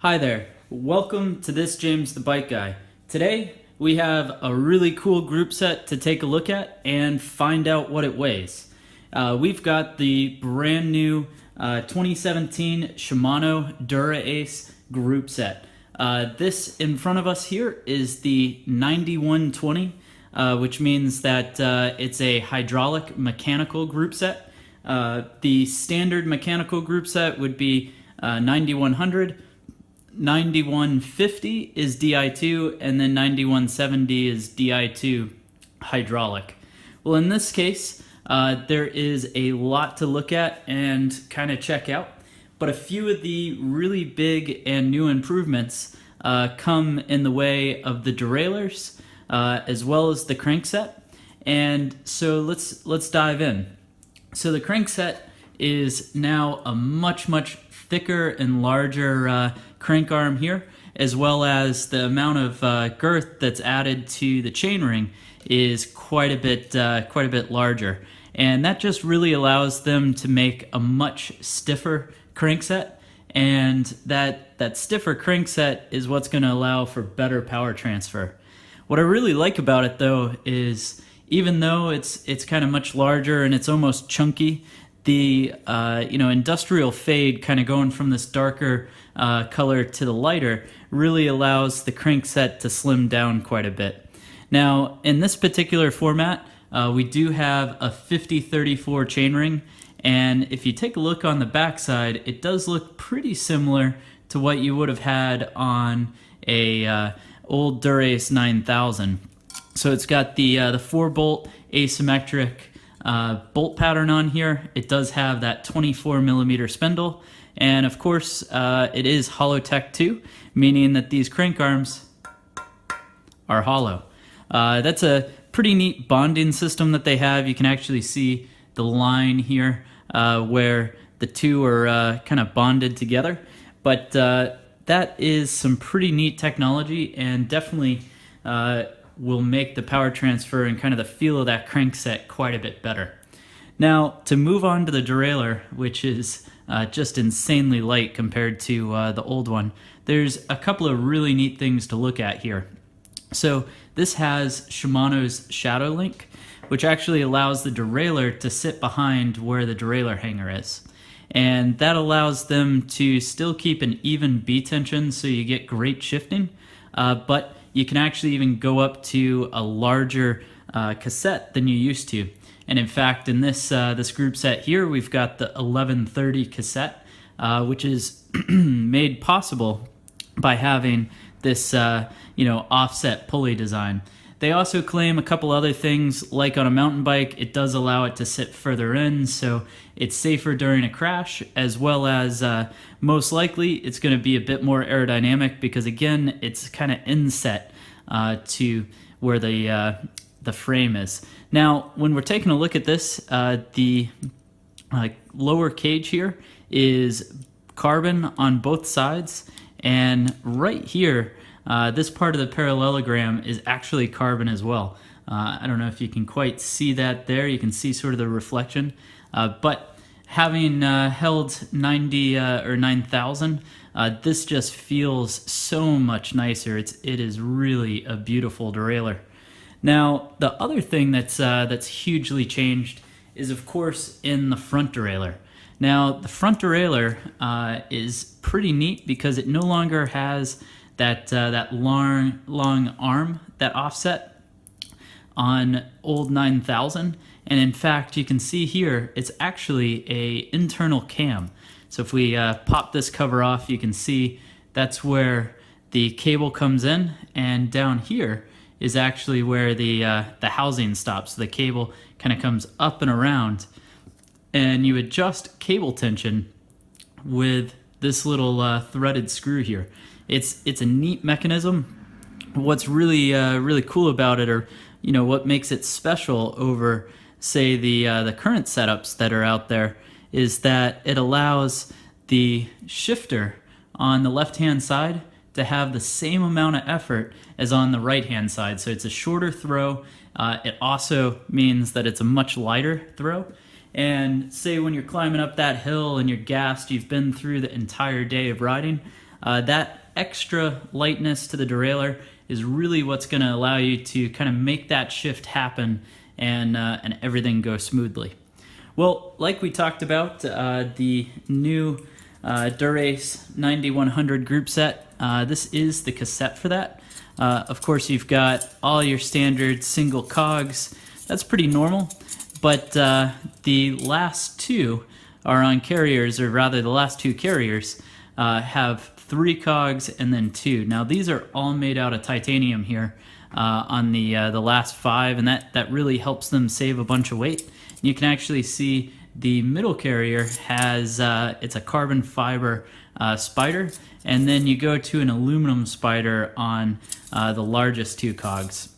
Hi there, welcome to this James the Bike Guy. Today we have a really cool group set to take a look at and find out what it weighs. We've got the brand new 2017 Shimano Dura-Ace group set. This in front of us here is the 9120, which means that it's a hydraulic mechanical group set. The standard mechanical group set would be 9100. 9150 is Di2, and then 9170 is Di2 hydraulic. Well, in this case, there is a lot to look at and kind of check out, but a few of the really big and new improvements come in the way of the derailleurs as well as the crankset. And so let's dive in. So the crankset is now a much thicker and larger crank arm here, as well as the amount of girth that's added to the chainring is quite a bit larger, and that just really allows them to make a much stiffer crankset. And that stiffer crankset is what's going to allow for better power transfer. What I really like about it, though, is even though it's kind of much larger and it's almost chunky, the industrial fade, kind of going from this darker color to the lighter, really allows the crankset to slim down quite a bit. Now, in this particular format, we do have a 50-34 chainring, and if you take a look on the backside, it does look pretty similar to what you would have had on a old Dura-Ace 9000. So it's got the 4-bolt asymmetric bolt pattern on here. It does have that 24mm spindle, and of course it is Hollow-Tech 2, meaning that these crank arms are hollow. That's a pretty neat bonding system that they have. You can actually see the line here where the two are kind of bonded together, but that is some pretty neat technology, and definitely will make the power transfer and kind of the feel of that crankset quite a bit better. Now, to move on to the derailleur, which is just insanely light compared to the old one, there's a couple of really neat things to look at here. So this has Shimano's Shadow Link, which actually allows the derailleur to sit behind where the derailleur hanger is. And that allows them to still keep an even B tension, so you get great shifting, but you can actually even go up to a larger cassette than you used to. And in fact, in this group set here, we've got the 1130 cassette, which is made possible by having this offset pulley design. They also claim a couple other things, like on a mountain bike, it does allow it to sit further in, so it's safer during a crash, as well as most likely it's going to be a bit more aerodynamic because, again, it's kind of inset to where the frame is. Now, when we're taking a look at this, the lower cage here is carbon on both sides, and right here, this part of the parallelogram is actually carbon as well. I don't know if you can quite see that there. You can see sort of the reflection. But having held 90 or 9000, this just feels so much nicer. It is really a beautiful derailleur. Now, the other thing that's hugely changed is, of course, in the front derailleur. Now, the front derailleur is pretty neat because it no longer has that long arm, that offset on old 9000, and in fact you can see here it's actually a internal cam. So if we pop this cover off, you can see that's where the cable comes in, and down here is actually where the housing stops. So the cable kind of comes up and around, and you adjust cable tension with this little threaded screw here. It's a neat mechanism. What's really cool about it, or what makes it special over, say, the current setups that are out there, is that it allows the shifter on the left-hand side to have the same amount of effort as on the right-hand side. So it's a shorter throw. It also means that it's a much lighter throw. And say when you're climbing up that hill and you're gassed, you've been through the entire day of riding, That extra lightness to the derailleur is really what's going to allow you to kind of make that shift happen and everything go smoothly. Well, like we talked about, the new Dura-Ace 9100 group set, this is the cassette for that. Of course, you've got all your standard single cogs. That's pretty normal, but the last two are on carriers, or rather the last two carriers have 3 cogs and then 2. Now these are all made out of titanium here on the last 5, and that really helps them save a bunch of weight. You can actually see the middle carrier has it's a carbon fiber spider, and then you go to an aluminum spider on the largest 2 cogs.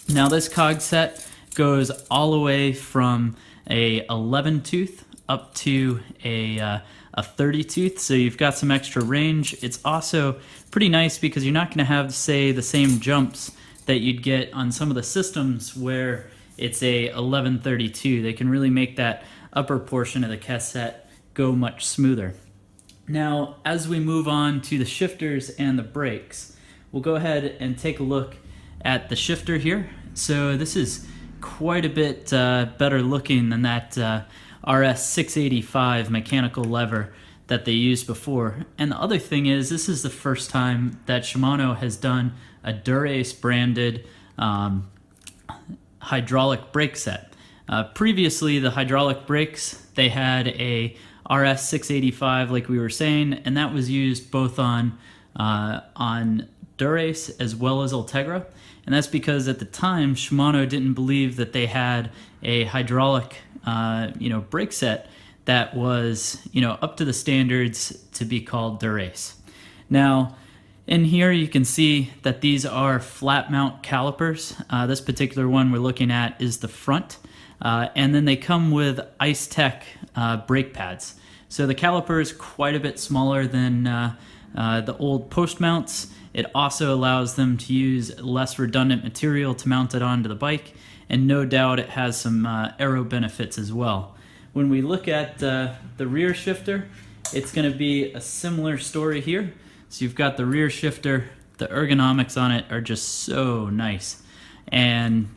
Now this cog set goes all the way from a 11 tooth up to a 30 tooth, so you've got some extra range. It's also pretty nice because you're not going to have, say, the same jumps that you'd get on some of the systems where it's a 1132. They can really make that upper portion of the cassette go much smoother. Now, as we move on to the shifters and the brakes, we'll go ahead and take a look at the shifter here. So this is quite a bit better looking than that RS685 mechanical lever that they used before. And the other thing is, this is the first time that Shimano has done a Dura-Ace branded hydraulic brake set. Previously, the hydraulic brakes, they had a RS685, like we were saying, and that was used both on Dura-Ace as well as Ultegra. And that's because at the time, Shimano didn't believe that they had a hydraulic brake set that was up to the standards to be called Dura-Ace. Now, in here you can see that these are flat mount calipers. This particular one we're looking at is the front. And then they come with Ice Tech brake pads. So the caliper is quite a bit smaller than the old post mounts. It also allows them to use less redundant material to mount it onto the bike, and no doubt it has some aero benefits as well. When we look at the rear shifter, it's going to be a similar story here. So you've got the rear shifter, the ergonomics on it are just so nice, and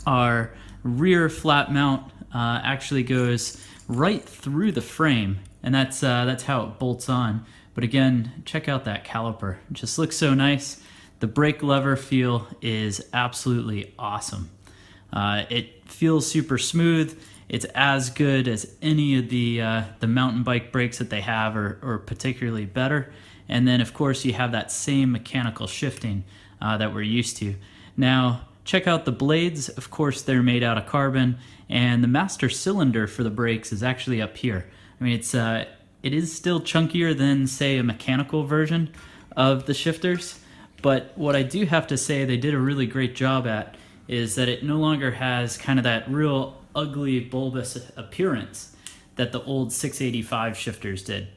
our rear flat mount actually goes right through the frame, and that's how it bolts on. But again, check out that caliper. It just looks so nice. The brake lever feel is absolutely awesome. It feels super smooth. It's as good as any of the mountain bike brakes that they have, or particularly better. And then of course you have that same mechanical shifting that we're used to. Now, check out the blades. Of course, they're made out of carbon, and the master cylinder for the brakes is actually up here. I mean, it is still chunkier than, say, a mechanical version of the shifters, but what I do have to say they did a really great job at is that it no longer has kind of that real ugly bulbous appearance that the old 685 shifters did.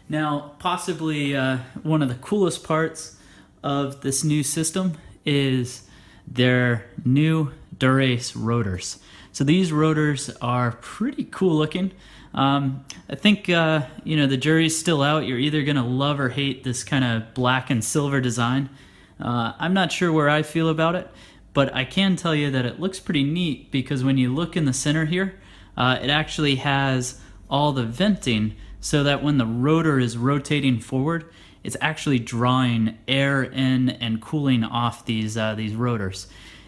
Now, possibly one of the coolest parts of this new system is their new Dura-Ace rotors. So these rotors are pretty cool looking. I think the jury's still out. You're either gonna love or hate this kind of black and silver design. I'm not sure where I feel about it, but I can tell you that it looks pretty neat because when you look in the center here, it actually has all the venting so that when the rotor is rotating forward, it's actually drawing air in and cooling off these rotors.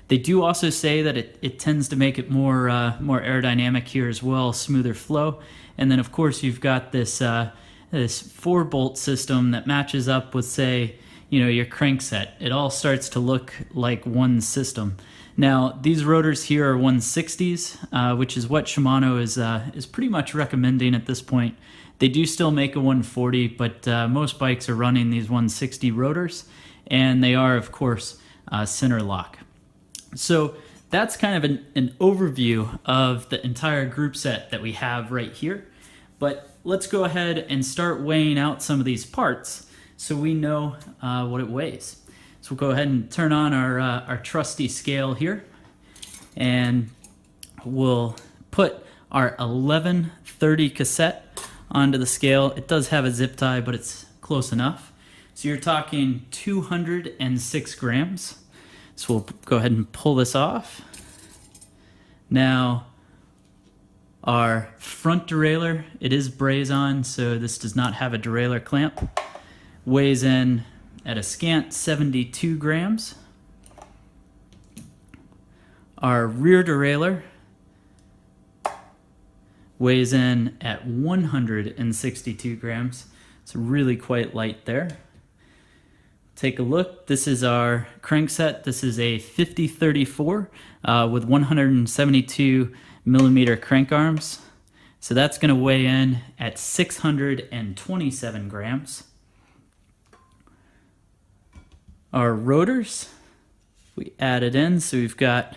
They do also say that it tends to make it more aerodynamic here as well, smoother flow. And then of course you've got this 4-bolt system that matches up with, say, your crankset. It all starts to look like one system. Now these rotors here are 160s, which is what Shimano is pretty much recommending at this point. They do still make a 140, but most bikes are running these 160 rotors, and they are of course center lock. So that's kind of an overview of the entire group set that we have right here. But let's go ahead and start weighing out some of these parts so we know what it weighs. So we'll go ahead and turn on our trusty scale here, and we'll put our 1130 cassette onto the scale. It does have a zip tie, but it's close enough. So you're talking 206 grams. So we'll go ahead and pull this off. Now, our front derailleur, it is braze on, so this does not have a derailleur clamp. Weighs in at a scant 72 grams. Our rear derailleur weighs in at 162 grams. It's really quite light there. Take a look. This is our crankset. This is a 5034 with 172 millimeter crank arms. So that's going to weigh in at 627 grams. Our rotors, we added in, so we've got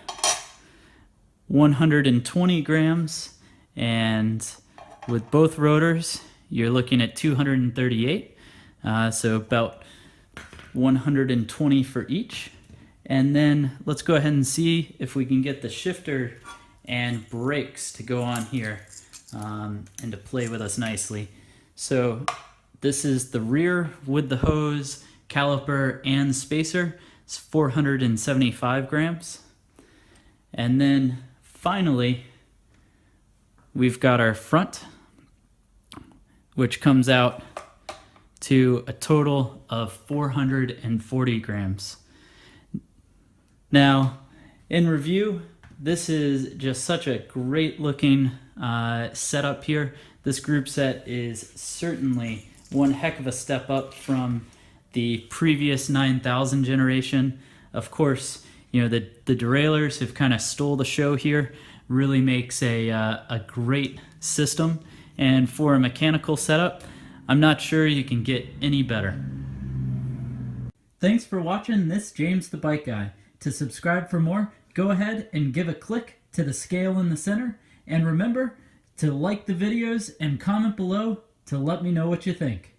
120 grams, and with both rotors, you're looking at 238, so about 120 for each. And then let's go ahead and see if we can get the shifter and brakes to go on here and to play with us nicely. So this is the rear with the hose, caliper, and spacer. It's 475 grams. And then finally, we've got our front, which comes out to a total of 440 grams. Now, in review, this is just such a great looking setup here. This group set is certainly one heck of a step up from the previous 9000 generation. Of course, you know, the derailleurs have kind of stole the show here. Really makes a great system. And for a mechanical setup, I'm not sure you can get any better. Thanks for watching this James the Bike Guy. To subscribe for more, go ahead and give a click to the scale in the center. And remember to like the videos and comment below to let me know what you think.